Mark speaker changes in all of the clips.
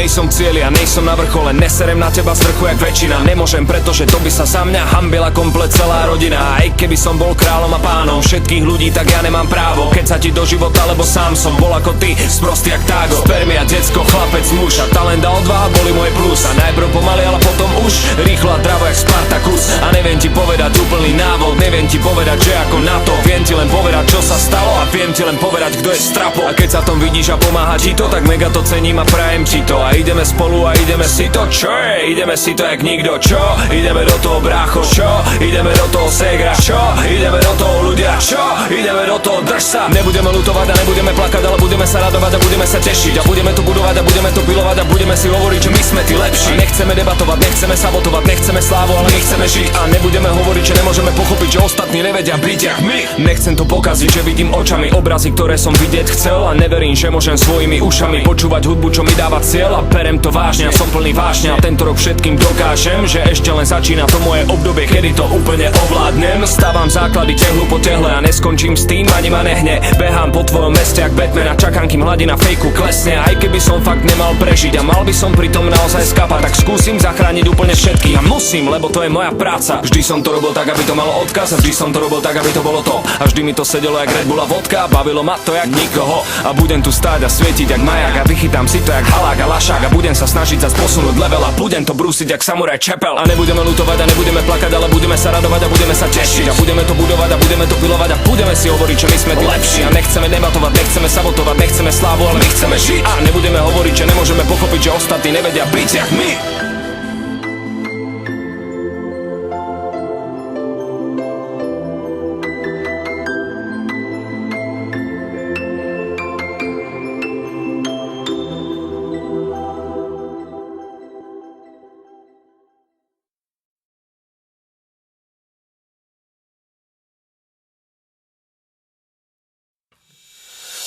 Speaker 1: nejsom v cieli a nejsom na vrchole. Neserem na teba z vrchu jak väčšina. Nemôžem, pretože to by sa za mňa hambila komplet celá rodina. Aj keby som bol kráľom a pánom všetkých ľudí, tak ja nemám právo. Keď sa ti do života, lebo sám som bol ako ty, sprostý jak tágo. Spermia, decko, chlapec, muž a talent a odvaha boli moje plus. A najprv pomaly, ale potom už rýchlo a dravo jak Spartakus. A neviem ti povedať úplný návod, neviem ti povedať, že ako na to. Viem ti len povedať, čo sa stalo a viem ti len povedať, kto je strapo. A keď sa v tom vidíš a pomáha ti to, tak mega to cením a prajem ti to. A ideme spolu a ideme si to, čo je? Ideme si to jak nikto, čo? Ideme do toho brácho, čo? Ideme do toho segra, čo? Ideme do toho ľudia, čo? Ideme do toho, drž sa. Nebudeme lutovať a nebudeme plakať, ale budeme sa radovať a budeme sa tešiť. A budeme to budovať a budeme to pilovať a budeme si hovoriť, že my sme tí lepší. A nechceme debatovať, nechceme sabotovať, nechceme slávu, ale my chceme žiť. A nebudeme hovoriť, že nemôžeme pochopiť, že ostatní nevedia byť jak my. Nechcem to pokaziť, že vidím očami obrazy, ktoré som vidieť chcel. A neverím, že môžem svojimi ušami počúvať hudbu, čo mi dáva cieľ. A berem to vážne a som plný vášne. A tento rok všetkým dokážem, že ešte len začína to moje obdobie, kedy to úplne ovládnem. Stávam základy tehlu po tehle a neskončím s tým, ani ma nehne. Behám po tvojom meste jak Batman a čakám, kým hladina fejku klesne. Aj keby som fakt nemal prežiť a mal by som pritom naozaj skapať, tak skúsim zachrániť úplne všetkých. A musím, lebo to je moja práca. Vždy som to robil tak, aby to malo odkaz, a vždy som to robil tak, aby to bolo to. A vždy mi to sedelo jak Red Bull a vodka, bavilo ma to jak nikoho. A budem tu stáť a svietiť jak majak a vychytám si to jak halák a lašák. A budem sa snažiť zas posunúť level a budem to brúsiť jak samuraj čepel. A nebudeme lutovať a nebudeme plakať, ale budeme sa radovať a budeme sa tešiť. A budeme to budovať a budeme to pilovať a budeme si hovoriť, že my sme tí lepší. A nechceme debatovať, nechceme sabotovať, nechceme slávu, ale my chceme žiť. A nebudeme hovoriť, že nemôžeme pochopiť, že ostatní nevedia byť jak my.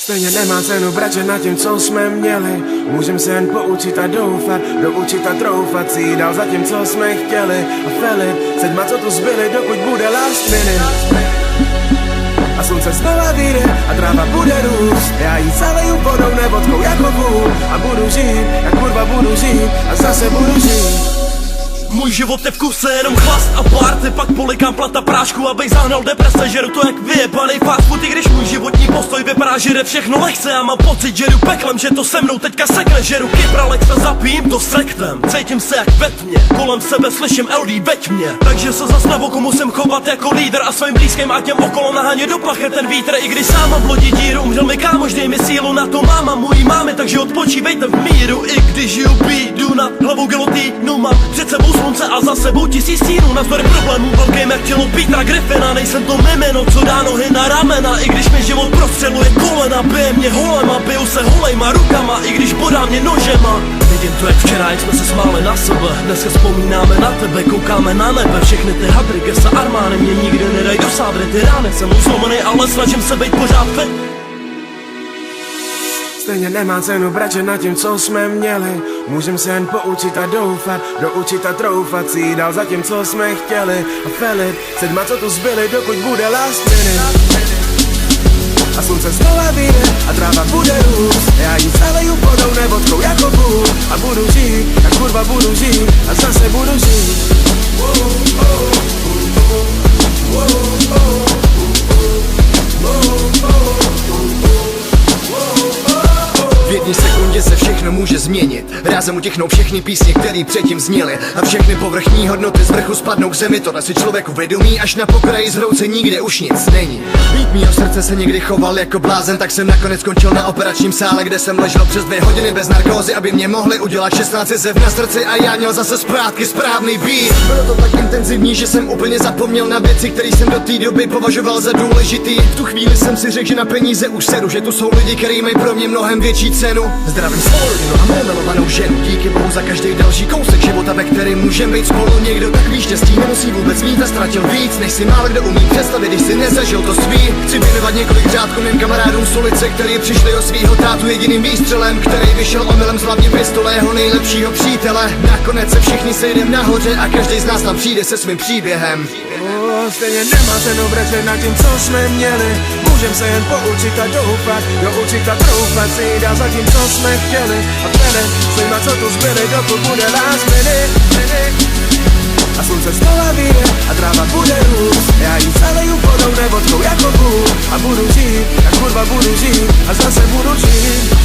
Speaker 2: Stejně nemá cenu brečet nad tím, co jsme měli. Můžem se jen poučit a doufat, doučit a troufat si dál za tím, co jsme chtěli. A felit sedma, co tu zbyli, dokud bude last minute. A slunce znova vyjde a tráva bude růst. Já jí zaleju vodou nevodkou jako vůl. A budu žít, jak kurva budu žít. A zase budu žít.
Speaker 3: Můj život je v kuse, jenom chlast a párty. Pak polikám plata prášku, abych zahnal deprese. Žeru to jak vyjebanej fast food. I když můj životní postoj vypadá, že jde všechno lehce. Já mám pocit, že jdu peklem, že to se mnou teďka sekne. Žeru kypralex a zapijím to sektem. Cítím se jak ve tmě, kolem sebe slyším LD, veď mě. Takže se zas na boku musím chovat jako lídr. A svým blízkým a těm okolo naháně do plachet ten vítr. I když sám mám v lodi díru, umřel mi kámoš, dej mi sílu. Na to máma mojí máme, takže odpočívejte v míru. I když žiju bídu nad hlavou gilotínu, mám před sebou slunce a za sebou 1000 stínů. Navzdory problémů velkým jak tělo Petra Griffina. Nejsem to mimino, co dá nohy na ramena. I když mi život prostřeluje kolena, bije mě holem a biju se holejma rukama. I když bodá mě nožema. Vidím to jak včera, jak jsme se smáli na sebe. Dneska vzpomínáme na tebe, koukáme na nebe. Všechny ty hadry, gesa armány mě nikdy nedaj do sádry. Ty rány jsem uzlomený, ale snažím se být pořád fit.
Speaker 2: Stejně nemá cenu brečet nad tím, co jsme měli. Můžem se jen poučit a doufat, doučit a troufat si dál za tím, co jsme chtěli. A felit sedma, co tu zbyli, dokud bude last minute. A slunce znova vyjde a tráva bude růst. Já jí zaleju vodou nevodkou jako vůl. A budu žít, jak kurva budu žít. A zase budu žít.
Speaker 4: V jedné sekundě se všechno může změnit. Rázem utichnou všechny písně, které předtím zněly. A všechny povrchní hodnoty z vrchu spadnou k zemi. Tohle si člověku vědomí, až na pokraji zhroucení, kde už nic není. Být mýho srdce se někdy choval jako blázen, tak jsem nakonec skončil na operačním sále, kde jsem ležel přes 2 hodiny bez narkózy, aby mě mohli udělat 16 zev na srdci a já měl zase zpátky správný beat. Bylo to tak intenzivní, že jsem úplně zapomněl na věci, které jsem do té doby považoval za důležitý. V tu chvíli jsem si řekl, že na peníze už sedu, že tu jsou lidi, kteří mají pro mě mnohem větší cenu. Zdravím svou rodinu a mou milovanou ženu. Díky bohu za každý další kousek života, ve kterém můžem být spolu. Někdo takový štěstí nemusí vůbec mít a ztratil víc, než si málo kdo umí představit, když si nezažil to svý. Chci věnovat několik řádků mým kamarádům z ulice, který přišli o svýho tátu jediným výstřelem, který vyšel omylem z hlavní pistole jeho nejlepšího přítele. Nakonec se všichni sejdem nahoře a každý z nás tam přijde se svým příběhem.
Speaker 2: Stejně nemá cenu brečet nad tím, co jsme měli. Můžem se jen poučit a doufat, doučit a troufat si dál za tím, co jsme chtěli. A vtedy s lidma, co tu zbyli, dokud bude last minute. A slunce znova vyjde a tráva bude růst. Já jí zaleju vodou nevodkou jako vůd. A budu žít, tak kurva budu žít. A zase budu žít.